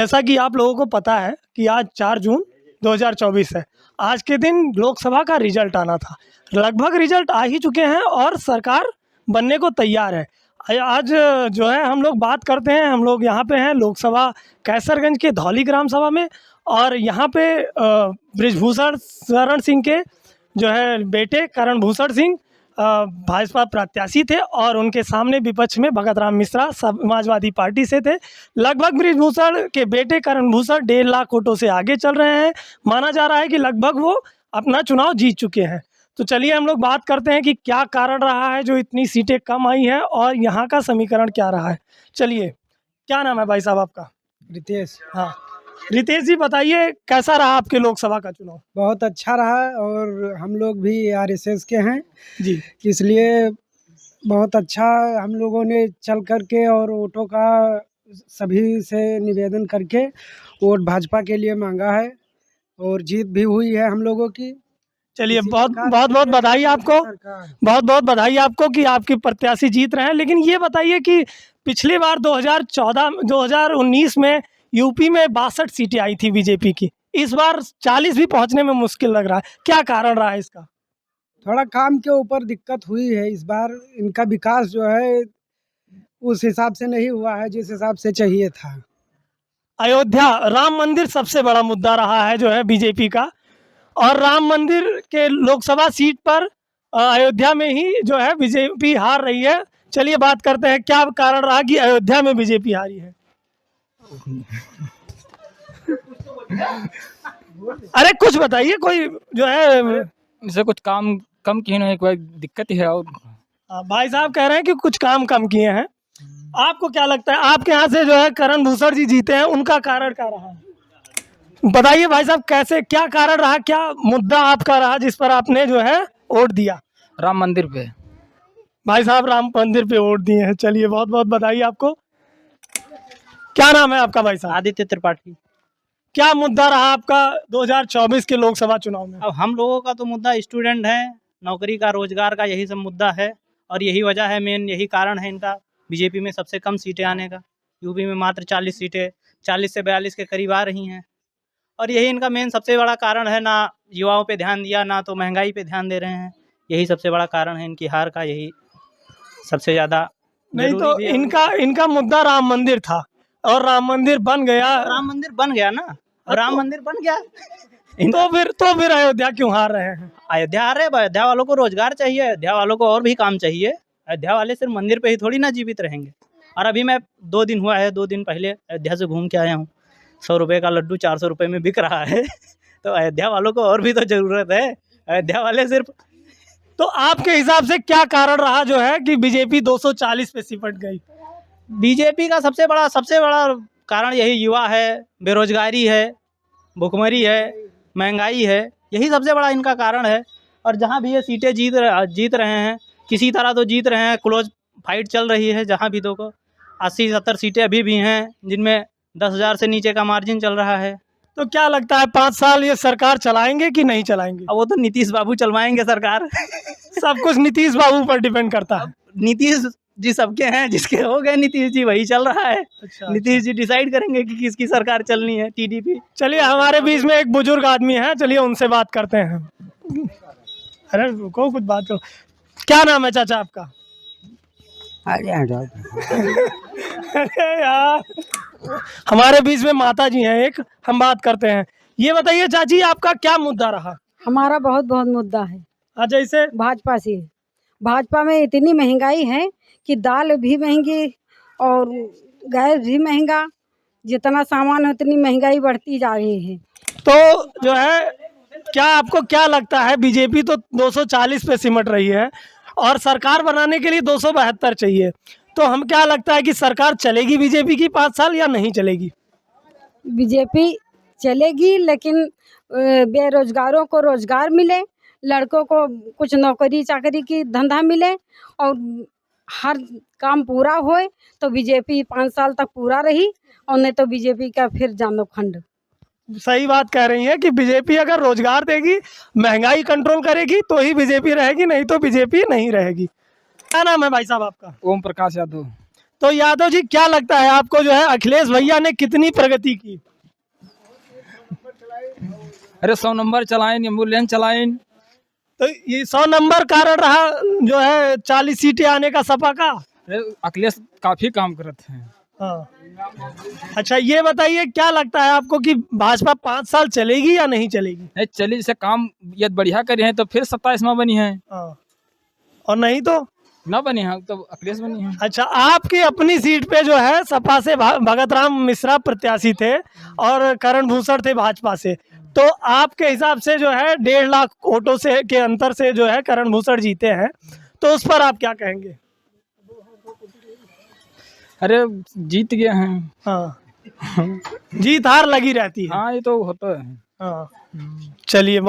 जैसा कि आप लोगों को पता है कि आज 4 जून 2024 है। आज के दिन लोकसभा का रिजल्ट आना था। लगभग रिजल्ट आ ही चुके हैं और सरकार बनने को तैयार है। आज जो है हम लोग बात करते हैं, हम लोग यहाँ पे हैं लोकसभा कैसरगंज के धौली ग्राम सभा में। और यहाँ पे बृजभूषण शरण सिंह के जो है बेटे करण भूषण सिंह भाजपा प्रत्याशी थे और उनके सामने विपक्ष में भगत राम मिश्रा समाजवादी पार्टी से थे। लगभग बृजभूषण के बेटे करण भूषण 1.5 लाख वोटों से आगे चल रहे हैं। माना जा रहा है कि लगभग वो अपना चुनाव जीत चुके हैं। तो चलिए हम लोग बात करते हैं कि क्या कारण रहा है जो इतनी सीटें कम आई हैं और यहाँ का समीकरण क्या रहा है। चलिए, क्या नाम है भाई साहब आपका? रितेश। हाँ, रितेश जी बताइए कैसा रहा आपके लोकसभा का चुनाव? बहुत अच्छा रहा और हम लोग भी आरएसएस के हैं जी, इसलिए बहुत अच्छा हम लोगों ने चल करके और वोटों का सभी से निवेदन करके वोट भाजपा के लिए मांगा है और जीत भी हुई है हम लोगों की। चलिए इसी बहुत प्रकार बहुत बहुत बधाई आपको। सरकार। बहुत बहुत बधाई आपको कि आपके प्रत्याशी जीत रहे हैं। लेकिन ये बताइए कि पिछली बार 2019 में यूपी में 62 सीटें आई थी बीजेपी की। इस बार 40 भी पहुंचने में मुश्किल लग रहा है। क्या कारण रहा है इसका? थोड़ा काम के ऊपर दिक्कत हुई है इस बार। इनका विकास जो है उस हिसाब से नहीं हुआ है जिस हिसाब से चाहिए था। अयोध्या राम मंदिर सबसे बड़ा मुद्दा रहा है जो है बीजेपी का। और राम मंदिर के लोकसभा सीट पर अयोध्या में ही जो है बीजेपी हार रही है। चलिए बात करते हैं क्या कारण रहा कि अयोध्या में बीजेपी हारी है। अरे कुछ बताइए, कोई जो है इसे कुछ काम कम किए ना, एक बार दिक्कत ही है। और भाई साहब कह रहे हैं कि कुछ काम कम किए हैं। आपको क्या लगता है आपके यहाँ से जो है करण भूषण जी जीते हैं, उनका कारण क्या रहा? बताइए भाई साहब, कैसे क्या कारण रहा, क्या मुद्दा आपका रहा जिस पर आपने जो है वोट दिया? राम मंदिर पे भाई साहब राम मंदिर पे वोट दिए हैं। चलिए बहुत बहुत बधाई आपको। क्या नाम है आपका भाई साहब? आदित्य त्रिपाठी। क्या मुद्दा रहा आपका 2024 के लोकसभा चुनाव में? अब हम लोगों का तो मुद्दा स्टूडेंट है, नौकरी का, रोजगार का, यही सब मुद्दा है। और यही वजह है, मेन यही कारण है इनका बीजेपी में सबसे कम सीटें आने का। यूपी में मात्र 40 सीटें, 40 से 42 के करीब आ रही हैं। और यही इनका मेन सबसे बड़ा कारण है। ना युवाओं पे ध्यान दिया, ना तो महंगाई पे ध्यान दे रहे हैं। यही सबसे बड़ा कारण है इनकी हार का, यही सबसे ज़्यादा। नहीं तो इनका मुद्दा राम मंदिर था और राम मंदिर बन गया। राम मंदिर बन गया ना, राम मंदिर बन गया। तो फिर अयोध्या क्यों हार रहे हैं? अयोध्या आ रहे हैं, अयोध्या वालों को रोजगार चाहिए, अयोध्या वालों को और भी काम चाहिए। अयोध्या वाले सिर्फ मंदिर पे ही थोड़ी ना जीवित रहेंगे। और अभी मैं 2 दिन हुआ है, 2 दिन पहले अयोध्या से घूम के आया हूँ। 100 रुपये का लड्डू 400 रुपये में बिक रहा है। तो अयोध्या वालों को और भी तो ज़रूरत है। अयोध्या वाले सिर्फ। तो आपके हिसाब से क्या कारण रहा जो है कि बीजेपी 240 पे सिमट गई? बीजेपी का सबसे बड़ा कारण यही युवा है, बेरोजगारी है, भुखमरी है, महंगाई है। यही सबसे बड़ा इनका कारण है। और जहाँ भी ये सीटें जीत रहे हैं, किसी तरह तो जीत रहे हैं। क्लोज फाइट चल रही है जहाँ भी। 80-70 सीटें अभी भी हैं जिनमें 10,000 से नीचे का मार्जिन चल रहा है। तो क्या लगता है 5 साल ये सरकार चलाएंगे कि नहीं चलाएंगे? अब वो तो नीतीश बाबू चलवाएंगे सरकार। सब कुछ नीतीश बाबू पर डिपेंड करता है। नीतीश जी सबके हैं, जिसके हो गए नीतीश जी वही चल रहा है। अच्छा, नीतीश जी डिसाइड करेंगे कि किसकी सरकार चलनी है, टीडीपी। चलिए हमारे बीच में एक बुजुर्ग आदमी है, चलिए उनसे बात करते हैं। अरे रुको, कुछ बात करो। क्या नाम है चाचा आपका? अरे यार, हमारे बीच में माता जी हैं एक, हम बात करते हैं। ये बताइए चाची, आपका क्या मुद्दा रहा? हमारा बहुत बहुत मुद्दा है। जैसे भाजपा से, भाजपा में इतनी महंगाई है कि दाल भी महंगी और गैस भी महंगा। जितना सामान है उतनी महंगाई बढ़ती जा रही है। तो जो है क्या आपको क्या लगता है, बीजेपी तो 240 पे सिमट रही है और सरकार बनाने के लिए 272 चाहिए। तो हम क्या लगता है कि सरकार चलेगी बीजेपी की 5 साल या नहीं चलेगी? बीजेपी चलेगी, लेकिन बेरोजगारों को रोजगार मिले, लड़कों को कुछ नौकरी चाकरी की धंधा मिले और हर काम पूरा होए तो बीजेपी 5 साल तक पूरा रही। और नहीं तो बीजेपी का फिर जानो खंड। सही बात कह रही है कि बीजेपी अगर रोजगार देगी, महंगाई कंट्रोल करेगी तो ही बीजेपी रहेगी, नहीं तो बीजेपी नहीं रहेगी। क्या नाम है भाई साहब आपका? ओम प्रकाश यादव। तो यादव जी क्या लगता है आपको जो है अखिलेश भैया ने कितनी प्रगति की? अरे 100 नंबर चलाएं, एम्बुलेंस चलाएं। तो ये 100 नंबर कारण रहा जो है 40 सीटें आने का सपा का। अरे अखिलेश काफी काम करते हैं। हाँ। अच्छा ये बताइए क्या लगता है आपको कि भाजपा 5 साल चलेगी या नहीं चलेगी? नहीं चलिए, जैसे काम ये बढ़िया करे हैं तो फिर 27 में बनी है, हाँ। और नहीं तो ना बनी है तो अखिलेश बनी है। अच्छा आपकी अपनी सीट पे जो है सपा से भगत राम मिश्रा प्रत्याशी थे और करण भूषण थे भाजपा से, तो आपके हिसाब से जो है 1.5 लाख वोटों से के अंतर से जो है करण भूषण जीते हैं, तो उस पर आप क्या कहेंगे? अरे जीत गए हैं। हाँ जीत हार लगी रहती है। हाँ ये तो होता है। हाँ चलिए बहुत